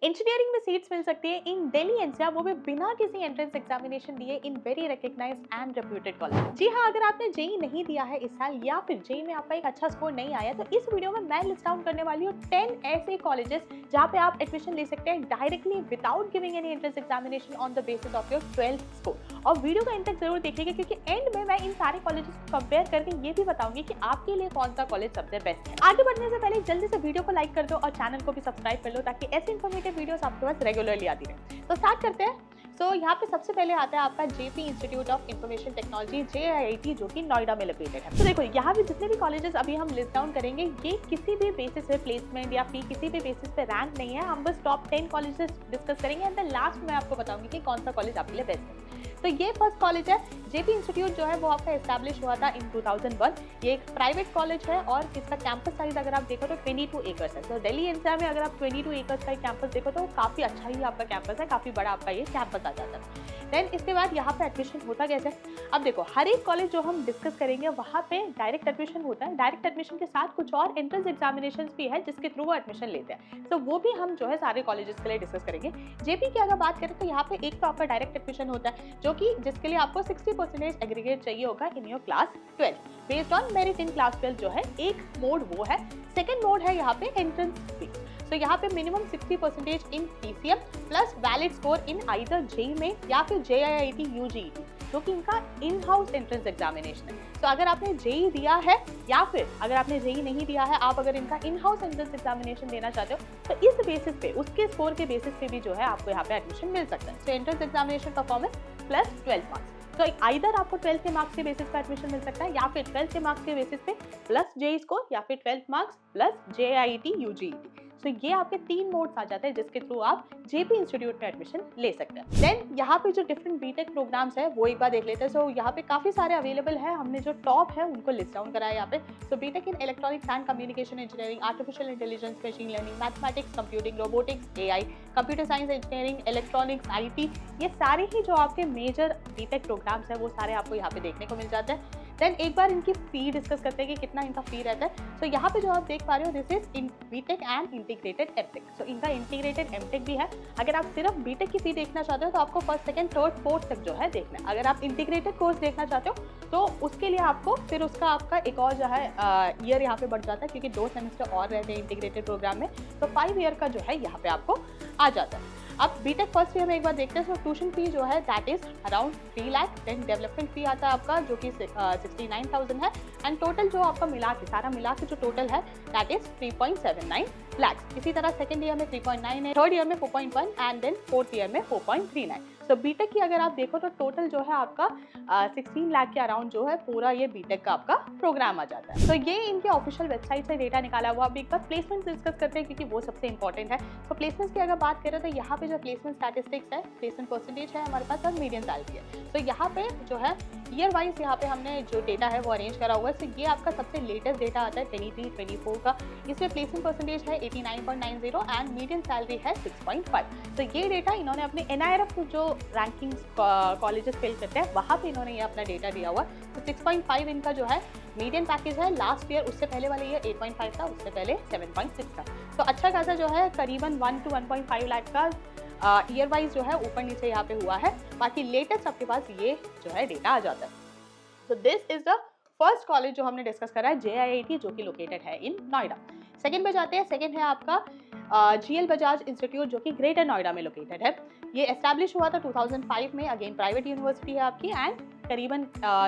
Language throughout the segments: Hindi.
इंजीनियरिंग में सीट्स मिल सकती है इन दिल्ली एनसीआर, वो भी बिना किसी एंट्रेंस एग्जामिनेशन दिए in very recognised and reputed college. जी हाँ, अगर आपने जेई नहीं दिया है इस साल या फिर जेई में आपका एक अच्छा स्कोर नहीं आया तो इस वीडियो में मैं लिस्ट डाउन करने वाली हूँ 10 ऐसे कॉलेजेस जहाँ पे आप एडमिशन ले सकते हैं directly without giving any entrance examination on the basis of your 12th score. और वीडियो का एंड तक जरूर देखिएगा क्योंकि एंड में मैं इन सारे कॉलेजेस को कंपेयर करके ये भी बताऊंगी कि आपके लिए कौन सा कॉलेज सबसे बेस्ट है। आगे बढ़ने से पहले जल्दी से वीडियो को लाइक कर दो और चैनल को भी सब्सक्राइब कर लो ताकि ऐसे इन्फॉर्मेटिव वीडियोस आपके पास रेगुलरली आती रहे। तो स्टार्ट करते हैं। यहाँ पे सबसे पहले आता है आपका JP institute of information technology JIIT, जो कि नोएडा में लोकेटेड है। तो देखो यहाँ पे जितने भी कॉलेजेस अभी हम लिस्ट डाउन करेंगे ये किसी भी बेसिस पे प्लेसमेंट या फिर किसी भी बेसिस पे रैंक नहीं है, हम बस टॉप 10 कॉलेजेस डिस्कस करेंगे एंड द लास्ट में आपको बताऊंगी कि कौन सा कॉलेज आपके लिए बेस्ट है। तो ये फर्स्ट कॉलेज है जेपी इंस्टीट्यूट, जो है वो आपका एस्टैब्लिश हुआ था इन 2001। ये एक प्राइवेट कॉलेज है और इसका कैंपस साइज अगर आप देखो तो 22 एकर्स है। तो दिल्ली एनसीआर में अगर आप 22 एकर्स का कैंपस देखो तो काफी अच्छा ही आपका कैंपस है, काफी बड़ा आपका ये कैंपस आ जाता है। देन इसके बाद यहाँ पे एडमिशन होता कैसे, अब देखो हर एक कॉलेज जो हम डिस्कस करेंगे वहाँ पे डायरेक्ट एडमिशन होता है। डायरेक्ट एडमिशन के साथ कुछ और एंट्रेंस एग्जामिनेशंस भी है जिसके थ्रू वो एडमिशन लेते हैं। तो वो भी हम जो है सारे कॉलेजेस के लिए डिस्कस करेंगे। जेपी की अगर बात करें तो यहाँ पे एक तो आपका डायरेक्ट एडमिशन होता है जो कि जिसके लिए आपको 60% एग्रीगेट चाहिए होगा in your class 12 based on merit in class 12 जो है एक मोड वो है। सेकेंड मोड है यहाँ पे एंट्रेंस फीस। तो यहाँ पे minimum 60% in PCM plus valid score in either JEE में या फिर JIIT UGET, जो कि इनका इन हाउस एंट्रेंस एग्जामिनेशन है। तो अगर आपने जेई दिया है या फिर अगर आपने जेई नहीं दिया है, आप अगर इनका इन हाउस एंट्रेंस एग्जामिनेशन देना चाहते हो तो इस बेसिस पे उसके स्कोर के बेसिस पे भी जो है आपको यहाँ पे एडमिशन मिल सकता है। तो entrance examination performance plus 12 marks. तो आइदर आपको 12th के मार्क्स के बेसिस पे एडमिशन मिल सकता है या फिर 12th के मार्क्स के बेसिस पे प्लस जेई स्कोर या फिर 12th marks plus JIIT UGET। तो ये आपके 3 मोड्स आ जाते हैं जिसके थ्रू आप जेपी इंस्टीट्यूट में एडमिशन ले सकते हैं। देन यहाँ पे जो डिफरेंट बीटेक प्रोग्राम्स है वो एक बार देख लेते हैं। सो यहाँ पे काफी सारे अवेलेबल है, हमने जो टॉप है उनको लिस्ट डाउन करा है यहाँ पे। So BTech in electronics and communication engineering, artificial intelligence, machine learning, mathematics, computing, robotics, AI, computer science engineering, electronics, IT, ये सारे ही जो आपके मेजर बीटेक प्रोग्राम्स है वो सारे आपको यहाँ पे देखने को मिल जाते हैं। देन एक बार इनकी फी डिस्कस करते हैं कि कितना इनका फी रहता है। तो यहाँ पे जो आप देख पा रहे हो this is in BTech and integrated MTech. So इनका इंटीग्रेटेड एमटेक भी है। अगर आप सिर्फ बीटेक की फी देखना चाहते हो तो आपको फर्स्ट, सेकंड, थर्ड, फोर्थ तक जो है देखना है। अगर आप इंटीग्रेटेड कोर्स देखना चाहते हो तो उसके लिए आपको फिर उसका आपका एक और जो है ईयर यहाँ पे बढ़ जाता है क्योंकि 2 सेमेस्टर और रहते हैं इंटीग्रेटेड प्रोग्राम में। तो 5 ईयर का जो है यहाँ पे आपको आ जाता है। अब बीटेक फर्स्ट ईयर में एक बार देखते हैं। तो ट्यूशन फी जो है that is around 3 lakh. Then development fee आता है आपका जो कि 69,000 है एंड टोटल जो आपका मिला के सारा मिला के जो टोटल है दैट इज 3.79 लाख। इसी तरह सेकंड ईयर में 3.9 है, थर्ड ईयर में 4.1 एंड देन फोर्थ ईयर में 4.39। तो बीटेक की अगर आप देखो तो टोटल जो है आपका 16 लाख के अराउंड जो है पूरा ये बीटेक का आपका प्रोग्राम आ जाता है। तो ये इनके ऑफिशियल वेबसाइट से डेटा निकाला हुआ। अब एक बार प्लेसमेंट डिस्कस करते हैं क्योंकि वो सबसे इंपॉर्टेंट है। तो प्लेसमेंट्स की अगर बात करें तो यहाँ पे जो प्लेसमेंट स्टैटिस्टिक्स है, प्लेसमेंट परसेंटेज है हमारे पास और मीडियन सैलरी है। तो यहाँ पे जो है ईयर वाइज यहाँ पे हमने जो डेटा है वो अरेंज करा हुआ है। तो ये आपका सबसे लेटेस्ट डेटा आता है 23-24 का। इसमें प्लेसमेंट परसेंटेज है 89.90 एंड मीडियन सैलरी है 6.5। तो ये डेटा इन्होंने अपने NIRF जो रैंकिंग कॉलेजेस फिल करते हैं वहाँ पे इन्होंने ये अपना डेटा दिया हुआ। तो 6.5 इनका जो है मीडियन पैकेज है। लास्ट ईयर उससे पहले वाले ईयर 8.5 था, उससे पहले 7.6 था। तो अच्छा खासा जो है करीबन 1 to 1.5 लाख का ईयर वाइज जो है ऊपर नीचे यहाँ पे हुआ है। बाकी लेटेस्ट आपके पास ये जो है डेटा आ जाता है। तो this is the first college जो हमने डिस्कस करा है JIIT, जो कि लोकेटेड है इन नोएडा। सेकंड पे जाते हैं। सेकंड है आपका GL बजाज इंस्टीट्यूट, जो कि ग्रेटर नोएडा में लोकेटेड है। ये एस्टैब्लिश हुआ था 2005 में। अगेन प्राइवेट यूनिवर्सिटी है आपकी एंड करीबन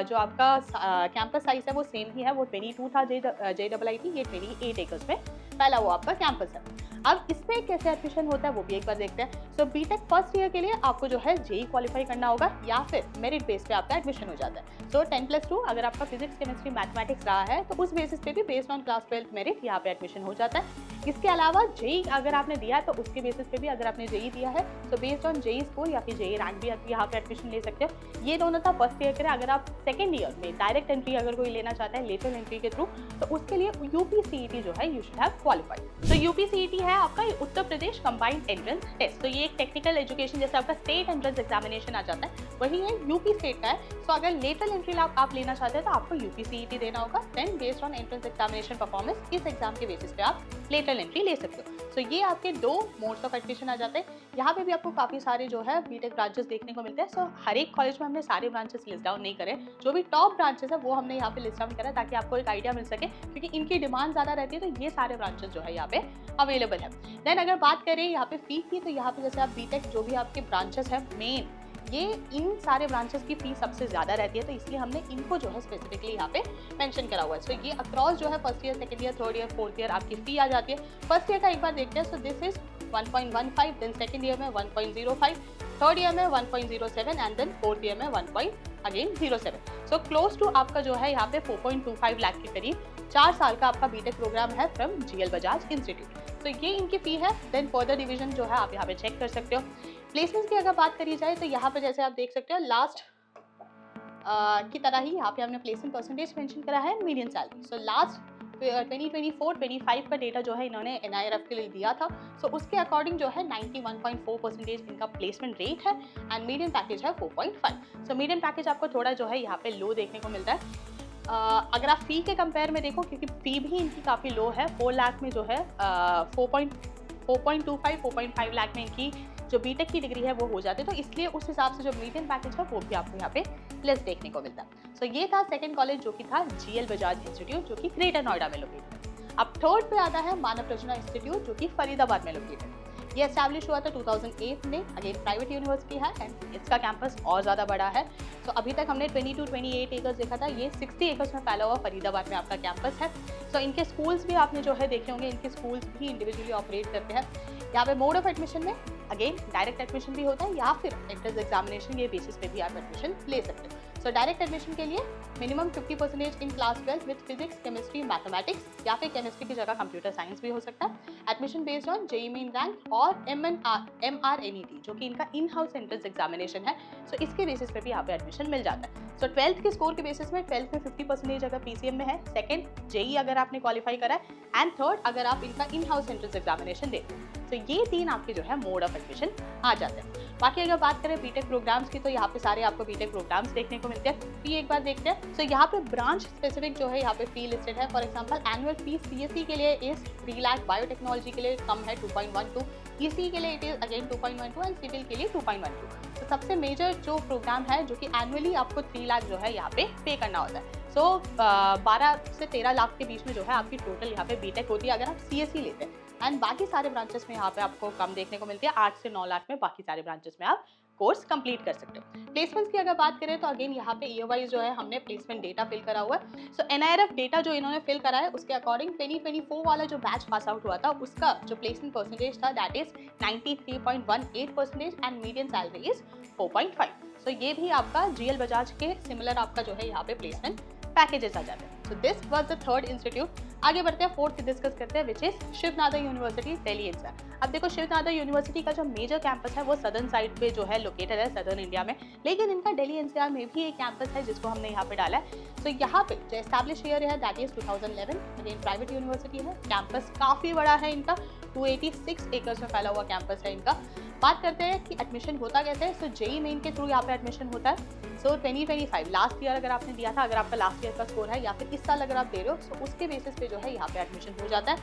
जो आपका कैंपस साइज है वो सेम ही है। वो 22 था JIIT, ये 28 एकर्स में पहला वो आपका कैंपस है। अब इसमें कैसे एडमिशन होता है वो भी एक बार देखते हैं। सो बीटेक फर्स्ट ईयर के लिए आपको जो है जेई क्वालिफाई करना होगा या फिर मेरिट बेस पे आपका एडमिशन हो जाता है। सो 10+2 अगर आपका फिजिक्स, केमिस्ट्री, मैथमेटिक्स रहा है तो उस बेसिस पे भी बेस्ड ऑन क्लास 12 मेरिट यहाँ पे एडमिशन हो जाता है। इसके अलावा जेई अगर आपने दिया है तो उसके बेसिस पे भी अगर आपने जेई दिया है तो बेस्ड ऑन जेई स्कोर या फिर जेई रैंक भी यहाँ पे एडमिशन ले सकते हो। ये दोनों था फर्स्ट ईयर के लिए। अगर आप सेकंड ईयर में डायरेक्ट एंट्री अगर कोई लेना चाहता है लेटरल एंट्री के थ्रू तो उसके लिए UPCET जो है यू शुड हैव क्वालिफाइड। तो UPCET है आपका Uttar Pradesh combined entrance test. तो ये एक टेक्निकल एजुकेशन जैसे आपका स्टेट एंट्रेंस एग्जामिनेशन आ जाता है वही है, यूपी स्टेट का है। तो अगर लेटरल एंट्री आप लेना चाहते हैं तो आपको UPCET देना होगा। Then based on entrance examination performance इस एग्जाम के बेसिस पे आप लेटरल एंट्री ले सकते हो। सो ये आपके दो मोड्स ऑफ एडमिशन आ जाते हैं। यहाँ पे भी आपको काफ़ी सारे जो है बीटेक ब्रांचेस देखने को मिलते हैं। सो हर एक कॉलेज में हमने सारे ब्रांचेस लिस्ट डाउन नहीं करे, जो भी टॉप ब्रांचेस है वो हमने यहाँ पे लिस्ट डाउन करा ताकि आपको एक आइडिया मिल सके, क्योंकि इनकी डिमांड ज़्यादा रहती है तो ये सारे ब्रांचेस जो है यहाँ पे अवेलेबल है। देन अगर बात करें यहाँ पे फी की, तो यहाँ पे जैसे आप बीटेक जो भी आपके ब्रांचेस है मेन, ये इन सारे ब्रांचेस की फीस सबसे ज़्यादा रहती है, तो इसलिए हमने इनको जो है स्पेसिफिकली यहाँ पे मेंशन करा हुआ है। सो ये अक्रॉस जो है first year, second year, third year, fourth year आपकी फी आ जाती है। फर्स्ट ईयर का एक बार देखते हैं। So this is 1.15, then second year में 1.05, थर्ड ईयर में 1.07 एंड देन फोर्थ ईयर में 1.07। सो क्लोज टू आपका जो है यहाँ पे 4.25 लाख के करीब 4 साल का आपका बीटेक प्रोग्राम है फ्रॉम जीएल बजाज इंस्टीट्यूट। तो ये इनकी फी है। देन फर्दर डिवीजन जो है आप यहाँ पे चेक कर सकते हो। प्लेसमेंट्स की अगर बात करी जाए तो यहाँ पे जैसे आप देख सकते हो लास्ट की तरह ही यहाँ पे हमने प्लेसमेंट परसेंटेज मेंशन करा है, मीडियन सैलरी। सो लास्ट 2024-25 का डेटा जो है इन्होंने एनआईआरएफ के लिए दिया था। सो उसके अकॉर्डिंग जो है 91.4% इनका प्लेसमेंट रेट है एंड मीडियन पैकेज है 4.5। सो मीडियन पैकेज आपको थोड़ा जो है यहाँ पे लो देखने को मिलता है। अगर आप फी के कंपेयर में देखो, क्योंकि फी भी इनकी काफ़ी लो है, 4 लाख में जो है 4.5 लाख में इनकी जो बीटेक की डिग्री है वो हो जाती है, तो इसलिए उस हिसाब से जो मीडियन पैकेज है वो भी आपको यहाँ पे लेस देखने को मिलता है। सो ये था सेकंड कॉलेज जो कि था जीएल बजाज इंस्टीट्यूट, जो कि ग्रेटर नोएडा में लोकेटेड है। अब थर्ड पे आता है मानव रचना इंस्टीट्यूट, जो कि फरीदाबाद में लोकेटेड है। ये एस्टैब्लिश हुआ था 2008 में, अगेन प्राइवेट यूनिवर्सिटी है एंड इसका कैंपस और ज़्यादा बड़ा है। सो अभी तक हमने 22-28 एकर्स देखा था, ये 60 एकर्स में फैला हुआ फरीदाबाद में आपका कैंपस है। सो इनके स्कूल्स भी आपने जो है देखे होंगे, इनके स्कूल्स भी इंडिविजुअली ऑपरेट करते हैं। यहाँ पे मोड ऑफ एडमिशन में अगेन डायरेक्ट एडमिशन भी होता है या फिर एंट्रेंस एग्जामिनेशन के बेसिस पे भी आप एडमिशन ले सकते हो। सो डायरेक्ट एडमिशन के लिए minimum 50% in class 12 with physics, chemistry, mathematics या फिर केमिस्ट्री की जगह कंप्यूटर साइंस भी हो सकता है। Admission based on JEE main rank और MRNET जो कि इनका इन हाउस एंट्रेंस एग्जामिनेशन है। सो इसके बेसिस पे भी यहाँ पे एडमिशन मिल जाता है। सो 12th के स्कोर के बेसिस में 12th में 50% अगर PCM में है, सेकंड जेईई अगर आपने क्वालिफाई करा है एंड थर्ड अगर आप इनका इन हाउस एंट्रेंस एग्जामिनेशन देते हैं। तो ये तीन आपके जो है मोड ऑफ एडमिशन आ जाते हैं। बाकी अगर बात करें बीटेक प्रोग्राम्स की, तो यहाँ पे सारे आपको बीटेक प्रोग्राम्स देखने को मिलते हैं। फी एक बार देखते हैं। सो यहाँ पे ब्रांच स्पेसिफिक जो है यहाँ पे फी लिस्टेड है। For example annual fee CSE के लिए इज 3 लाख, बायोटेक्नोलॉजी के लिए कम है 2.12, ECE के लिए it is again 2.12 and civil के लिए 2.12। तो सबसे मेजर जो प्रोग्राम है जो कि एनुअली आपको 3 लाख जो है यहाँ पे करना होता है। सो 12 से 13 लाख के बीच में जो है आपकी टोटल यहाँ पे बीटेक होती है अगर आप CSE लेते हैं। एंड बाकी सारे ब्रांचेस में यहाँ पे आपको कम देखने को मिलती है, 8 से 9 लाख में बाकी सारे ब्रांचेस में आप कोर्स कंप्लीट कर सकते हो। प्लेसमेंट्स की अगर बात करें तो अगेन यहाँ पे ईयर वाइज जो है हमने प्लेसमेंट डेटा फिल करा हुआ है। सो एनआईआरएफ डेटा जो इन्होंने फिल करा है उसके अकॉर्डिंग 2024 वाला जो बैच पास आउट हुआ था उसका जो प्लेसमेंट परसेंटेज था that is 93.18% and median salary is 4.5। सो ये भी आपका जीएल बजाज के सिमिलर आपका जो है यहाँ पे प्लेसमेंट पैकेजेस आ जाते हैं। So this was the third institute. आगे बढ़ते हैं, फोर्थ डिस्कस करते हैं which is Shiv Nadar University Delhi exam. अब देखो शिव नादा यूनिवर्सिटी का जो मेजर कैंपस है वो सदर्न साइड पे जो है लोकेटेड है, सदर्न इंडिया में, लेकिन इनका दिल्ली एनसीआर में भी एक कैंपस है जिसको हमने यहाँ पे डाला है। तो यहाँ पे जो एस्टैब्लिश ईयर है that is 2011, again private university है। कैंपस काफी बड़ा है इनका, 286 एकर्स में फैला हुआ कैंपस है इनका। बात करते हैं कि एडमिशन होता कैसे है। सो जेईई मेन के थ्रू यहाँ पे एडमिशन होता है। सो 2025 लास्ट ईयर अगर आपने दिया था, अगर आपका लास्ट ईयर का स्कोर है या फिर इस साल अगर आप दे रहे हो, तो उसके बेसिस पे जो है यहाँ पे एडमिशन हो जाता है।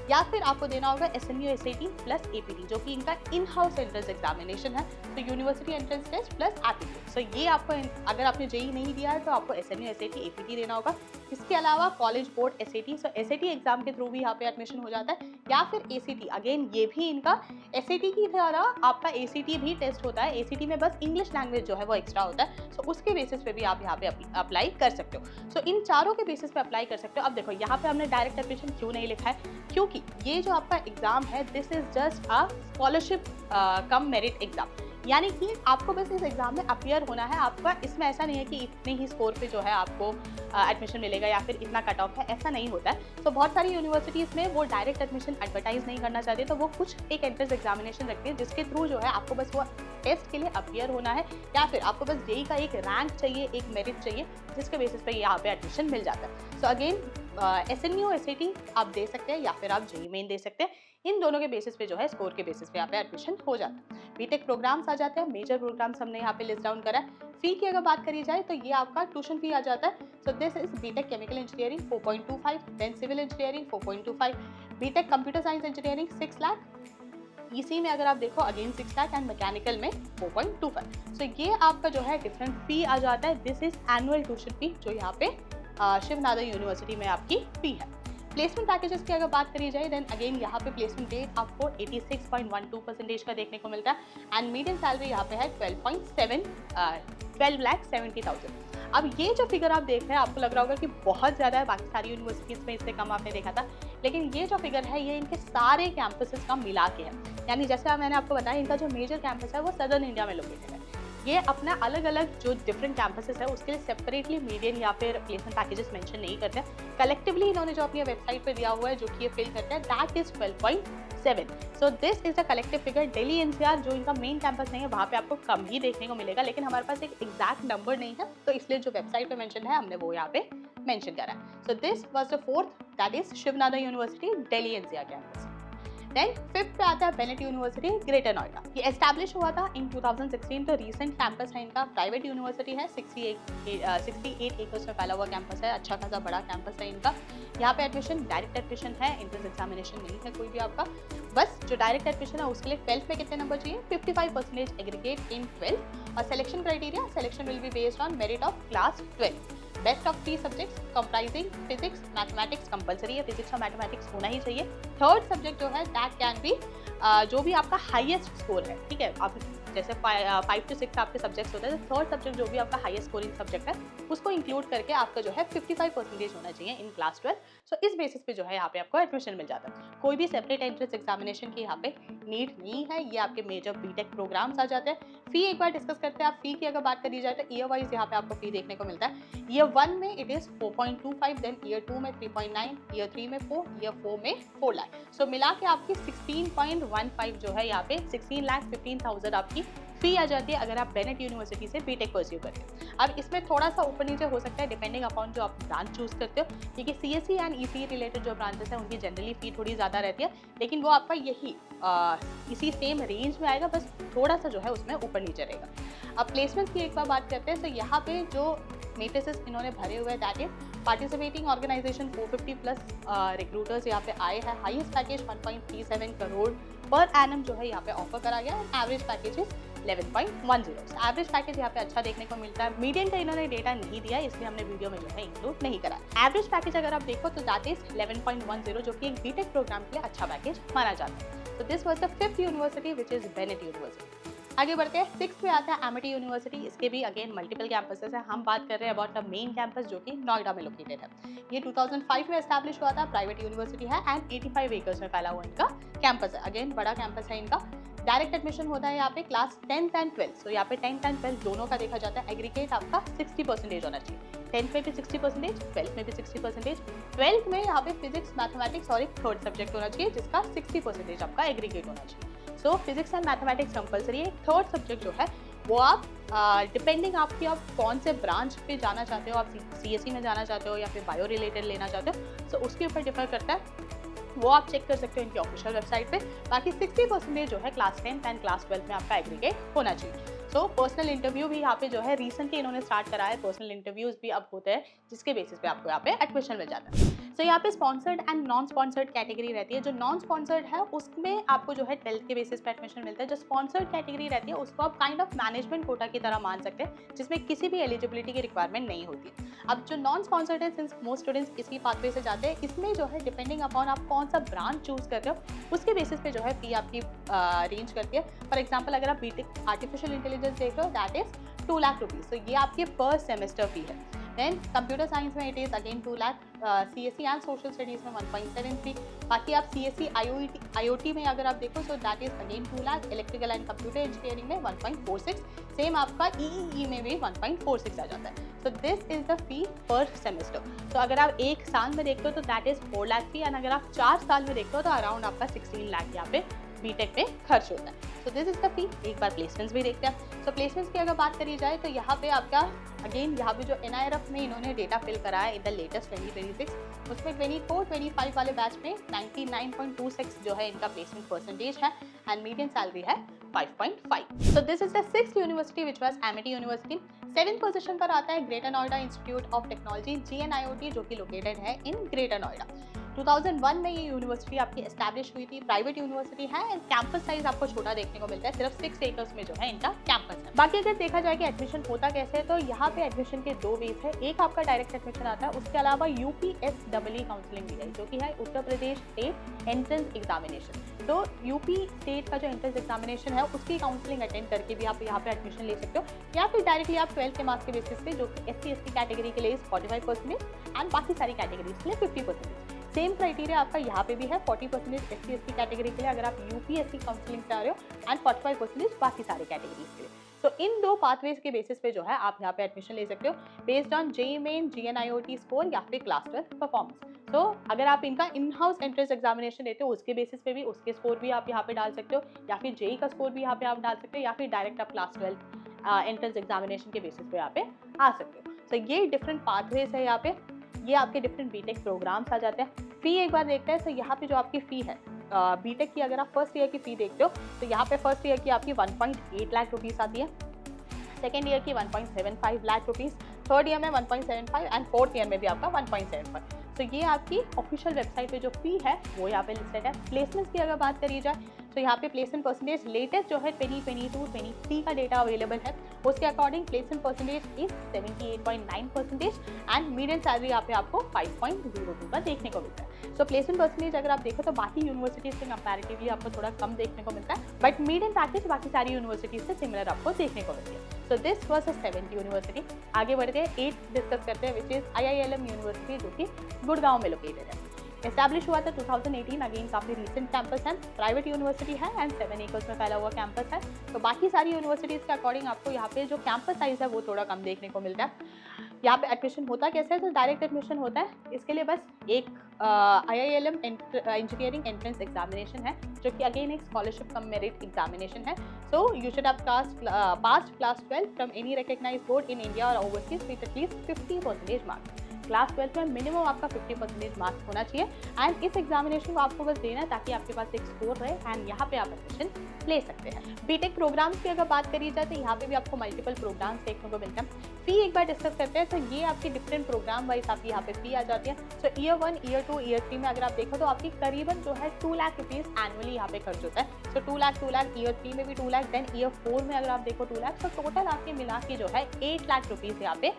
या फिर आपको देना होगा SMU SAT प्लस APT जो कि इनका इन हाउस एंट्रेंस एग्जामिनेशन है। तो university entrance test plus aptitude. So ये आपको अगर आपने जेईई नहीं दिया है तो आपको SMU SAT APT देना होगा। इसके अलावा कॉलेज बोर्ड SAT, सो SAT एग्जाम के थ्रू भी यहाँ पे एडमिशन हो जाता है, या फिर ACT, अगेन ये भी इनका SAT की तरह आपका ACT भी टेस्ट होता है। ACT में बस इंग्लिश लैंग्वेज जो है वो एक्स्ट्रा होता है। सो उसके बेसिस पे भी आप यहाँ पे अप्लाई कर सकते हो। सो इन चारों के बेसिस पे अप्लाई कर सकते हो। अब देखो यहाँ पे हमने डायरेक्ट एडमिशन क्यों नहीं लिखा है, क्योंकि ये जो आपका एग्जाम है this is just a scholarship cum merit exam, यानी कि आपको बस इस एग्जाम में अपीयर होना है। आपका इसमें ऐसा नहीं है कि इतने ही स्कोर पे जो है आपको एडमिशन मिलेगा या फिर इतना कट ऑफ है, ऐसा नहीं होता है। तो बहुत सारी यूनिवर्सिटीज़ में वो डायरेक्ट एडमिशन एडवर्टाइज नहीं करना चाहते, तो वो कुछ एक एंट्रेंस एग्जामिनेशन रखते हैं जिसके थ्रू जो है आपको बस वो टेस्ट के लिए अपीयर होना है, या फिर आपको बस जेईई का एक रैंक चाहिए, एक मेरिट चाहिए, जिसके बेसिस पे यहाँ पे एडमिशन मिल जाता है। सो अगेन SMU SAT आप दे सकते हैं या फिर आप जेईई मेन दे सकते हैं। इन दोनों के बेसिस पे जो है स्कोर के बेसिस पे यहाँ पे एडमिशन हो जाता है। बीटेक प्रोग्राम्स आ जाते हैं, मेजर प्रोग्राम्स हमने यहाँ पे लिस्ट डाउन करा है। फी की अगर बात करी जाए तो ये आपका ट्यूशन फी आ जाता है। So this is BTech chemical engineering 4.25, then civil engineering 4.25, BTech computer science engineering 6 lakh, EC में अगर आप देखो अगेन 6 लाख एंड मैकेनिकल में 4.25। सो ये आपका जो है डिफरेंट फी आ जाता है। This is annual tuition fee जो यहाँ पे शिव नादा यूनिवर्सिटी में आपकी फी है। प्लेसमेंट पैकेजेस की अगर बात करी जाए देन अगेन यहाँ पे प्लेसमेंट रेट आपको 86.12% का देखने को मिलता है एंड मीडियम सैलरी यहाँ पे है 12,70,000। अब ये जो फिगर आप देख रहे हैं आपको लग रहा होगा कि बहुत ज़्यादा है, बाकी सारी यूनिवर्सिटीज़ में इससे कम आपने देखा था, लेकिन ये जो फिगर है ये इनके सारे कैंपसेस का मिला के है। यानी जैसे मैंने आपको बताया इनका जो मेजर कैंपस है वो सदर्न इंडिया में लोकेटेड है। ये अपना अलग अलग जो डिफरेंट कैंपसेस है उसके लिए सेपरेटली मीडियन या फिर प्लेसमेंट पैकेजेस मेंशन नहीं करते हैं। कलेक्टिवली इन्होंने जो अपनी वेबसाइट पे दिया हुआ है जो कि ये फिल करते हैं that is 12.7। So this is the collective figure. Delhi NCR जो इनका मेन कैंपस नहीं है वहाँ पे आपको कम ही देखने को मिलेगा, लेकिन हमारे पास एक एग्जैक्ट नंबर नहीं है तो इसलिए जो वेबसाइट पे मेंशन है हमने वो यहाँ पे मेंशन करा है। So this was the fourth, that is Shiv Nadar University Delhi NCR campus. Then fifth पे आता है बेनेट यूनिवर्सिटी ग्रेटर नोएडा। ये एस्टैब्लिश हुआ था इन 2016, तो रीसेंट कैंपस है इनका, प्राइवेट यूनिवर्सिटी है, 68 एकर्स में फैला हुआ कैंपस है, अच्छा खासा बड़ा कैंपस है इनका। यहाँ पे एडमिशन डायरेक्ट एडमिशन है, एंट्रेंस एग्जामिनेशन नहीं है कोई भी आपका। बस जो डायरेक्ट एडमिशन है उसके लिए 12th में कितने नंबर चाहिए, 55% एग्रीगेट इन 12th। और selection criteria, selection will be based on merit of class 12। Best of 3 subjects comprising physics mathematics, compulsory है फिजिक्स और मैथमेटिक्स होना ही चाहिए। थर्ड सब्जेक्ट जो है दैट कैन बी जो भी आपका हाईएस्ट स्कोर है, ठीक है, आप जैसे 5 to 6 आपके सब्जेक्ट्स होते हैं, तो थर्ड सब्जेक्ट जो भी आपका हाईएस्ट स्कोरिंग सब्जेक्ट है उसको इंक्लूड करके आपका जो है 55% होना चाहिए इन क्लास 12। सो इस बेसिस पे जो है यहाँ पे आपको एडमिशन मिल जाता है। कोई भी सेपरेट एंट्रेंस एग्जामिनेशन की यहाँ पे नीड नहीं है, ये आपके मेजर बीटेक प्रोग्राम्स आ जाते हैं। फी एक बार डिस्कस करते हैं। आप फी की अगर बात करी जाए तो ईयर वाइज यहाँ पे आपको फी देखने को मिलता है। ईयर 1 में इट इज 4.25, देन ईयर 2 में 3.9, ईयर 3 में 4, ईयर 4 में 4 लाख। सो मिला के आपकी 16.15 जो है यहाँ पे 16,15,000 आपकी फी आ जाती है अगर आप बेनेट यूनिवर्सिटी से बीटेक परस्यू करते हैं। अब इसमें थोड़ा सा ऊपर नीचे हो सकता है डिपेंडिंग अपॉन जो आप ब्रांच चूज करते हो, क्योंकि सीएससी एंड ईसी रिलेटेड जो ब्रांचेस हैं उनकी जनरली फी थोड़ी ज़्यादा रहती है, लेकिन वो आपका यही इसी सेम रेंज में आएगा, बस थोड़ा सा जो है उसमें ऊपर नीचे रहेगा। अब प्लेसमेंट्स की एक बार बात करते हैं तो यहाँ पे जो मेट्रिसेस इन्होंने भरे हुए हैं that is participating organisation 450+ recruiters यहाँ पे आए हैं। Highest package 1.37 crore per annum जो है यहाँ पे ऑफर करा गया है। Average package is 11.10। Average package यहाँ पे अच्छा देखने को मिलता है। मीडियन का इन्होंने डेटा नहीं दिया इसलिए हमने वीडियो में जो है इंक्लूड नहीं करा। एवरेज पैकेज अगर आप देखो तो दैट इज 11.10 जो कि एक बीटेक प्रोग्राम के लिए अच्छा पैकेज माना जाता है। So this was the 5th university which is Bennett university. आगे बढ़ते हैं 6th पे आता है एमिटी यूनिवर्सिटी। इसके भी अगेन मल्टीपल कैंपसेस है। हम बात कर रहे हैं अबाउट द मेन कैंपस जो कि नोएडा में लोकेटेड है। ये 2005 में एस्टैब्लिश हुआ था, प्राइवेट यूनिवर्सिटी है एंड 85 एकर्स में फैला हुआ इनका कैंपस है। अगेन बड़ा कैंपस है इनका। डायरेक्ट एडमिशन होता है यहाँ पे क्लास 10th एंड 12th। सो यहाँ पे 10th एंड 12th दोनों का देखा जाता है। एग्रीगेट आपका 60% होना चाहिए। 10th में भी 60%, 12th में भी 60%। 12th में यहाँ पे फिजिक्स मैथमेटिक्स और एक थर्ड सब्जेक्ट होना चाहिए जिसका 60% आपका एग्रीगेट होना चाहिए। सो फिजिक्स एंड मैथमेटिक्स कंपलसरी है। थर्ड सब्जेक्ट जो है वो आप डिपेंडिंग आपकी आप कौन से ब्रांच पे जाना चाहते हो, आप सीएससी में जाना चाहते हो या फिर बायो रिलेटेड लेना चाहते हो, सो उसके ऊपर डिफर करता है, वो आप चेक कर सकते हो इनकी ऑफिशियल वेबसाइट पे। बाकी 60% जो है class 10th and class 12th में आपका एग्रीगेट होना चाहिए। सो पर्सनल इंटरव्यू भी यहाँ पे जो है रिसेंटली इन्होंने स्टार्ट करा है। पर्सनल इंटरव्यूज भी अब होते हैं जिसके बेसिस पे आपको यहाँ पे एडमिशन मिल जाता है। सो यहाँ पे sponsored and non sponsored category रहती है। जो नॉन स्पॉन्सर्ड है उसमें आपको जो है 12th के बेसिस पे एडमिशन मिलता है। जो स्पॉन्सर्ड कैटेगरी रहती है उसको आप काइंड ऑफ मैनेजमेंट कोटा की तरह मान सकते हैं जिसमें किसी भी एलिजिबिलिटी की रिक्वायरमेंट नहीं होती। अब जो नॉन स्पॉन्सर्ड है, सिंस मोस्ट स्टूडेंट्स इसी पाथवे से जाते हैं, इसमें जो है डिपेंडिंग अपॉन आप कौन सा ब्रांच चूज करते हो उसके बेसिस पे जो है फी आपकी रेंज करती है। फॉर एग्जाम्पल अगर आप बीटेक आर्टिफिशियल इंटेलिजेंस देख रहे हो दैट इज 2 लाख रुपीज। तो ये आपके फर्स्ट सेमेस्टर फी है। देन कंप्यूटर साइंस में it is again 2 lakh, CSC and social studies में 1.73। बाकी आप सीएससी आईओटी में अगर आप देखो so that is again 2 lakh. Electrical and computer engineering में 1.46। सेम आपका ईईई में भी 1.46 आ जाता है। So this is the fee पर सेमेस्टर। तो अगर आप 1 साल में देखते हो तो that is 4 lakh fee, and अगर आप 4 साल में देखते हो तो अराउंड आपका 16 लाख यहाँ पे बीटेक पे खर्च होता है। So this is the fee. एक बार प्लेसमेंट्स भी देखते हैं। सो प्लेसमेंट्स की अगर बात करी जाए तो यहाँ पे आपका अगेन यहाँ पे जो NIRF में इन्होंने डेटा फिल करा है इन द लेटेस्ट 2026, उसमें 24-25 वाले बैच में 99.26 जो है इनका प्लेसमेंट परसेंटेज है एंड मीडियन सैलरी है 5.5। सो this is the 6th university which was Amity university. 7th position पर आता है greater Noida institute of technology GNIOT, जो कि लोकेटेड है इन ग्रेटर नोएडा। 2001 में ये यूनिवर्सिटी आपकी एस्टैब्लिश हुई थी, प्राइवेट यूनिवर्सिटी है एंड कैंपस साइज आपको छोटा देखने को मिलता है, सिर्फ 6 एकर्स में जो है इनका कैंपस है। बाकी अगर देखा जाए कि एडमिशन होता कैसे है, तो यहाँ पे एडमिशन के 2 वेज है। एक आपका डायरेक्ट एडमिशन आता है, उसके अलावा UPSEE काउंसलिंग भी है, जो कि है Uttar Pradesh state entrance examination. तो यूपी स्टेट का जो एंट्रेंस एग्जामिनेशन है उसकी काउंसलिंग अटेंड करके भी आप यहाँ पे एडमिशन ले सकते हो, या फिर डायरेक्टली आप 12th के मार्क्स के बेसिस पे, जो कि SC/ST कैटेगरी के लिए 45% एंड बाकी सारी कैटेगरीज के लिए 50%। सेम क्राइटेरिया आपका यहाँ पे भी है, 40% SC/ST कैटेगरी के लिए अगर आप UPSC काउंसलिंग से आ रहे हो एंड 45% बाकी सारे कैटेगरीज के लिए। तो इन 2 पाथवेज के बेसिस पे जो है आप यहाँ पे एडमिशन ले सकते हो based on JEE main, GNIOT score या फिर क्लास 12 परफॉर्मेंस। तो अगर आप इनका इन हाउस एंट्रेंस एग्जामिनेशन देते हो उसके बेसिस पे भी उसके स्कोर भी आप यहाँ पे डाल सकते हो, या फिर JEE का स्कोर भी यहाँ पे आप डाल सकते हो, या फिर डायरेक्ट आप क्लास 12 एंट्रेंस एग्जामिनेशन के बेसिस पे यहाँ पे आ सकते हो। तो ये डिफरेंट पाथवेज है यहाँ पे, ये आपके डिफरेंट बीटेक प्रोग्राम्स आ जाते हैं। फी एक बार देखते हैं। तो यहाँ पे जो आपकी फी है बीटेक की, अगर आप फर्स्ट ईयर की फी देखते हो तो यहाँ पे फर्स्ट ईयर की आपकी 1.8 लाख रुपीस आती है, सेकेंड ईयर की 1.75 लाख रुपीस, थर्ड ईयर में 1.75 एंड फोर्थ ईयर में भी आपका 1.75। तो ये आपकी ऑफिशियल वेबसाइट पे जो फी है वो यहाँ पे लिस्टेड है। प्लेसमेंट्स की अगर बात करी जाए तो यहाँ पे प्लेसमेंट परसेंटेज लेटेस्ट जो है 2022-23 का डेटा अवेलेबल है, उसके according placement percentage is 78.9% and median salary यहाँ पे आपको 5.02 का देखने को मिलता है। सो प्लेसमेंट परसेंटेज अगर आप देखो तो बाकी यूनिवर्सिटीज से कंपैरेटिवली आपको थोड़ा कम देखने को मिलता है, बट मीडियन पैकेज बाकी सारी यूनिवर्सिटीज से सिमिलर आपको देखने को मिलती है। So this was 7th university. आगे बढ़ते हैं 8th डिस्कस करते हैं, विच इज IILM यूनिवर्सिटी, जो कि गुड़गांव में लोकेटेड है। एस्टैब्लिश हुआ था 2018, अगेन काफी रिसेंट कैंपस है, प्राइवेट यूनिवर्सिटी है एंड 7 एकर्स में फैला हुआ कैंपस है। तो बाकी सारी यूनिवर्सिटीज के अकॉर्डिंग आपको यहाँ पे जो कैंपस साइज है वो थोड़ा कम देखने को मिलता है। यहाँ पे एडमिशन होता कैसे है, तो डायरेक्ट एडमिशन होता है। इसके लिए बस एक IILM इंजीनियरिंग एंट्रेंस एग्जामिनेशन है, जो कि अगेन एक स्कॉलरशिप कम मेरिट एग्जामिनेशन है। So you should have passed class 12 from any recognised board in India और overseas with at least 50% marks. Class 12 में मिनिमम आपका 50% मार्क्स होना चाहिए एंड इस एग्जामिनेशन को आपको बस देना है ताकि आपके पास एक स्कोर रहे एंड यहाँ पे आप एडमिशन ले सकते हैं। बीटेक प्रोग्राम्स की अगर बात करी जाए तो यहाँ पे भी आपको मल्टीपल प्रोग्राम्स देखने को मिलते हैं। फी एक बार डिस्कस करते हैं, तो ये आपकी डिफरेंट प्रोग्राम वाइज आपकी यहाँ पे फी आ जाती है। सो ईयर 1, ईयर 2, ईयर 3 में अगर आप देखो तो आपकी करीबन जो है 2 लाख रुपीज एनुअली यहाँ पे खर्च होता है। सो 2 लाख, ईयर 3 में भी 2 लाख, देन ईयर 4 में अगर आप देखो 2 लाख, तो टोटल आपके मिला के जो है 8 लाख रुपीज यहाँ पे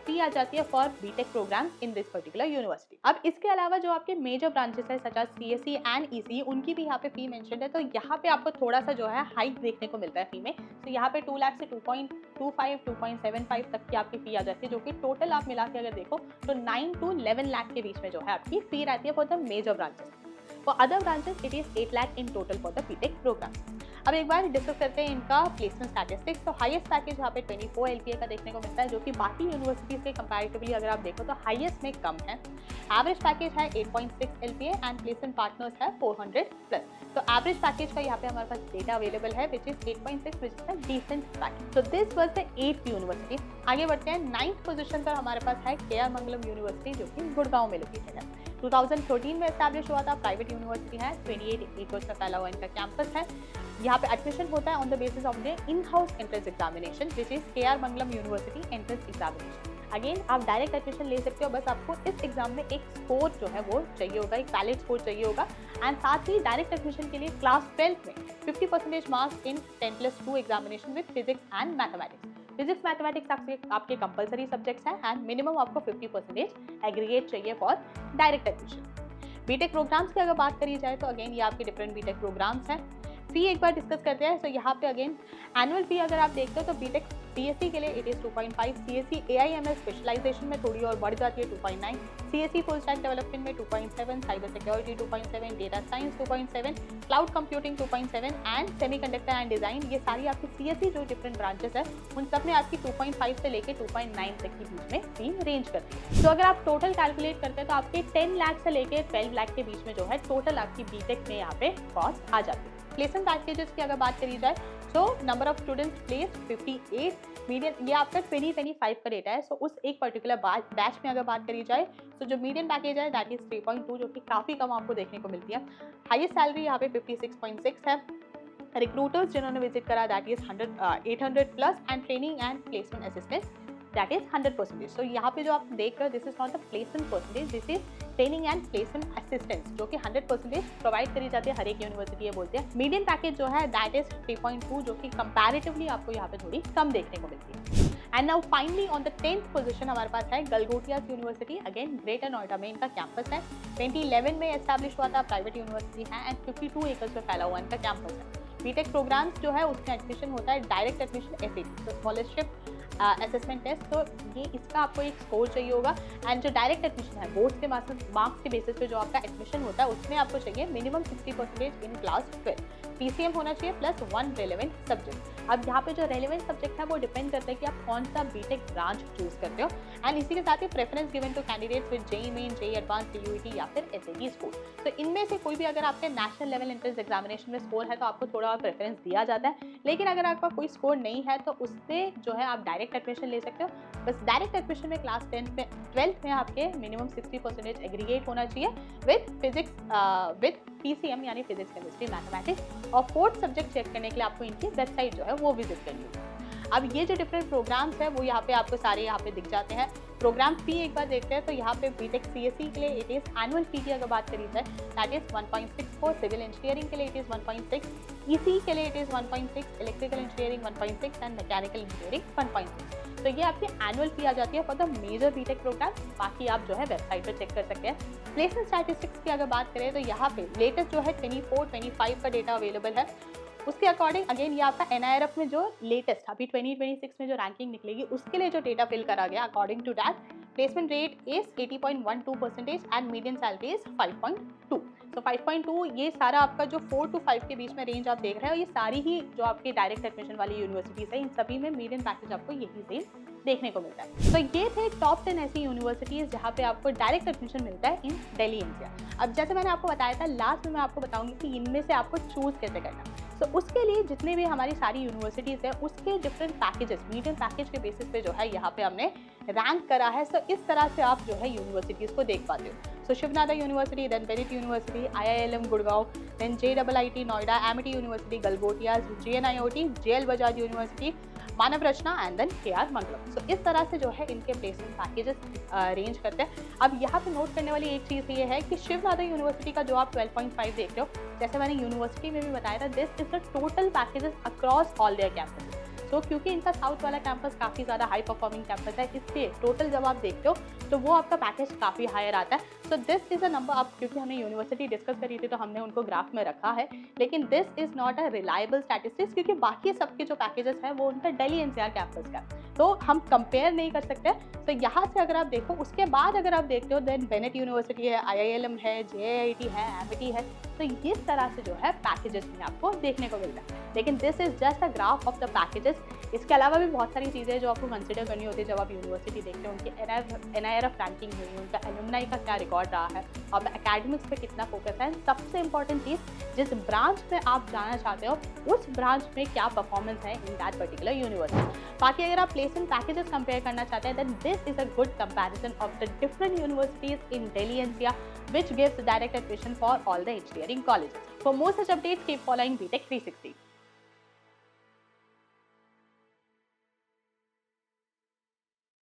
फी आ जाती है for BTech programme in this particular university. अब इसके अलावा जो आपके मेजर ब्रांचेस है such as CSE and ECE, उनकी भी यहाँ पे फी मेंशन है। तो यहाँ पे आपको थोड़ा सा जो है हाइक देखने को मिलता है फी में। तो यहाँ पे 2 लाख से 2.25, 2.75 तक की आपकी फी आ जाती है, जो कि टोटल आप मिला के अगर देखो तो 9 to 11 लाख के बीच में जो है आपकी फी रहती है for the major branches. For other branches it is 8 lakh in total for the BTech programme. अब एक बार डिस्कस करते हैं इनका प्लेसमेंट स्टैटिस्टिक्स। तो हाईएस्ट पैकेज यहाँ पे 24 LPA का देखने को मिलता है, जो कि बाकी यूनिवर्सिटीज के कंपैरेटिवली अगर आप देखो तो हाईएस्ट में कम है। एवरेज पैकेज है 8.6 LPA एंड प्लेसमेंट पार्टनर्स है 400+। तो एवरेज पैकेज का यहाँ पे हमारे पास डेटा अवेलेबल है which is 8.6, which is a decent package. तो this was the 8th university. आगे बढ़ते हैं 9th पोजीशन पर हमारे पास है KR मंगलम यूनिवर्सिटी, जो कि गुड़गांव में लोकेटेड है। 2013 में एस्टैब्लिश हुआ था, प्राइवेट यूनिवर्सिटी है, 28 एकर्स में फैला हुआ इनका कैंपस है। यहाँ पे एडमिशन होता है on the basis of the in house entrance examination, which is KR Mangalam university entrance examination. Again आप डायरेक्ट एडमिशन ले सकते हो, बस आपको इस एग्जाम में एक स्कोर जो है वो चाहिए होगा, एक वैलिड स्कोर चाहिए होगा। एंड साथ ही डायरेक्ट एडमिशन के लिए क्लास 12 में 50% marks in 10+2 examination with physics and mathematics. Physics mathematics आपके कंपलसरी सब्जेक्ट्स हैं एंड मिनिमम आपको 50% एग्रीगेट चाहिए for direct admission. BTech programmes की अगर बात करी जाए तो अगेन ये आपके डिफरेंट बीटेक प्रोग्राम्स हैं। फी एक बार डिस्कस करते हैं। तो यहाँ पे अगेन एनुअल फी अगर आप देखते हो तो बीटेक BSc के लिए it is 2.5, CSE AIML specialisation में थोड़ी और बढ़ जाती है 2.9, CSE फुल स्टैक डेवलपमेंट में 2.7, cyber security 2.7, data science 2.7, cloud computing 2.7 and semiconductor and design, ये सारी आपकी CSE जो डिफरेंट ब्रांचेस है उन सब में आपकी 2.5 से लेके 2.9 तक के बीच में फी रेंज करती है। तो अगर आप टोटल कैलकुलेट करते हैं तो आपके 10 लाख से लेके 12 लाख के बीच में जो है टोटल आपकी बीटेक में यहाँ पे कॉस्ट आ जाती है। प्लेसमेंट पैकेजेस की अगर बात करी जाए तो number of students place 58, median ये आपका 2025 का डेटा है। सो उस एक पर्टिकुलर बैच में अगर बात करी जाए तो जो मीडियन पैकेज है दैट इज 3.2, जो कि काफ़ी कम आपको देखने को मिलती है। हाईएस्ट सैलरी यहाँ पे 56.6 है। रिक्रूटर्स जिन्होंने विजिट करा that is 800 plus and training and placement assistance that is 100%। सो यहाँ पे जो आप देख रहे हो this is not the placement percentage, this is training and placement assistance जो कि 100% प्रोवाइड करी जाती है हर एक यूनिवर्सिटी ये बोलते हैं। मीडियम पैकेज जो है दैट इज 3.2 जो कि कंपैरेटिवली आपको यहाँ पे थोड़ी कम देखने को मिलती है। And now finally on the 10th position हमारे पास है Galgotias university, again greater Noida में इनका कैंपस है। 2011 में एस्टैब्लिश हुआ था, प्राइवेट यूनिवर्सिटी है एंड 52 एकर्स में फैला हुआ इनका कैंपस है। बीटेक प्रोग्राम्स जो है उसमें एडमिशन होता है डायरेक्ट एडमिशन SAT, तो स्कॉलरशिप असेसमेंट टेस्ट, तो ये इसका आपको एक स्कोर चाहिए होगा। एंड जो डायरेक्ट एडमिशन है बोर्ड के मार्क्स के बेसिस पे जो आपका एडमिशन होता है उसमें आपको चाहिए मिनिमम 60% इन क्लास 12, PCM होना चाहिए प्लस 1 रेलेवेंट सब्जेक्ट। अब यहाँ पे जो रेलेवेंट सब्जेक्ट है वो डिपेंड करता है कि आप कौन सा बीटेक ब्रांच चूज करते हो। एंड इसी के साथ ही preference given to candidates with JEE main, JEE advance, CUET या फिर SAT स्कोर। तो इनमें से कोई भी अगर आपके नेशनल लेवल एंट्रेंस एग्जामिनेशन में स्कोर है तो आपको थोड़ा और प्रेफरेंस दिया जाता है, लेकिन अगर आपका कोई स्कोर नहीं है तो उससे जो है आप डायरेक्ट एडमिशन ले सकते हो। बस डायरेक्ट एडमिशन में क्लास 12th में आपके मिनिमम 60% एग्रीगेट होना चाहिए विद फिजिक्स विद PCM यानी फिजिक्स, केमिस्ट्री, मैथमेटिक्स, और 4th सब्जेक्ट चेक करने के लिए आपको इनकी वेबसाइट जो है वो विजिट करनी होगी। अब ये जो डिफरेंट प्रोग्राम्स है वो यहाँ पे आपको सारे यहाँ पे दिख जाते हैं। प्रोग्राम फी एक बार देखते हैं तो यहाँ पे बीटेक CSE के लिए इट इज एनुअल फी की अगर बात करी जाए दैट इज 1.64, सिविल इंजीनियरिंग के लिए इट इज 1.6, EC के लिए it is 1.6, electrical engineering 1.6 and mechanical engineering 1.6। तो ये आपकी एनुअल फी आ जाती है for the major BTech programme. बाकी आप जो है वेबसाइट पर चेक कर सकते हैं। प्लेसमेंट स्टैटिस्टिक्स की अगर बात करें तो यहाँ पे लेटेस्ट जो है 24-25 का डेटा अवेलेबल है। उसके अकॉर्डिंग अगेन ये आपका NIRF में जो लेटेस्ट अभी 2026 में जो रैंकिंग निकलेगी उसके लिए जो डेटा फिल करा गया according to that placement rate is 80.12% and median salary is 5.2। So 5.2 ये सारा आपका जो 4 to 5 के बीच में रेंज आप देख रहे हो, ये सारी ही जो आपके डायरेक्ट एडमिशन वाली यूनिवर्सिटीज है इन सभी में मीडियन पैकेज आपको यही रेंज देखने को मिलता है। तो ये थे टॉप 10 ऐसी यूनिवर्सिटीज जहाँ पे आपको डायरेक्ट एडमिशन मिलता है इन दिल्ली NCR। अब जैसे मैंने आपको बताया था लास्ट में मैं आपको बताऊंगी कि इनमें से आपको चूज कैसे करना। तो उसके लिए जितने भी हमारी सारी यूनिवर्सिटीज़ है उसके डिफरेंट पैकेजेस मीडियम पैकेज के बेसिस पे जो है यहाँ पे हमने रैंक करा है। सो इस तरह से आप जो है यूनिवर्सिटीज़ को देख पाते हो। So Shiv Nadar University, then Bennett University, IILM Gurgaon, then JIIT Noida, Amity University, Galgotias, JNIOT, JL Bajaj University, Manav Rachna and then KR Mangalam. So इस तरह से जो है इनके प्लेसमेंट पैकेजेस रेंज करते हैं। अब यहाँ पे नोट करने वाली एक चीज़ ये है कि शिवनाथा यूनिवर्सिटी का जो आप 12.5 देख रहे हो, जैसे मैंने यूनिवर्सिटी में भी बताया था, this is the total packages across all their campuses. तो क्योंकि इनका साउथ वाला कैंपस काफ़ी ज़्यादा हाई परफॉर्मिंग कैंपस है, इसलिए टोटल जब आप देखते हो तो वो आपका पैकेज काफ़ी हायर आता है। So this is a number. अब क्योंकि हमने यूनिवर्सिटी डिस्कस करी थी तो हमने उनको ग्राफ में रखा है, लेकिन this is not a reliable statistics क्योंकि बाकी सबके जो पैकेजेस हैं वो उनका दिल्ली NCR कैंपस का, तो हम कंपेयर नहीं कर सकते। तो यहाँ से अगर आप देखो, उसके बाद अगर आप देखते हो देन बेनेट यूनिवर्सिटी है, IILM है, JIIT है, एमिटी है, तो इस तरह से जो है पैकेजेस में आपको देखने को मिलता है। लेकिन this is just a graph of the packages. इसके अलावा भी बहुत सारी चीज़ें जो आपको कंसिडर करनी होती है जब आप यूनिवर्सिटी देखते हो, उनकी NIRF रैंकिंग हुई, उनका एलुमनाई का क्या रिकॉर्ड रहा है, और एकेडमिक्स पे कितना फोकस है। सबसे इंपॉर्टेंट चीज़, जिस ब्रांच में आप जाना चाहते हो उस ब्रांच में क्या परफॉर्मेंस है इन दैट पर्टिकुलर यूनिवर्सिटी। बाकी अगर आप प्लेसमेंट पैकेजेस कंपेयर करना चाहते हैं then this is a good comparison of the different universities in Delhi NCR which gives direct admission for all the engineering colleges. For more such updates, keep following BTech 360.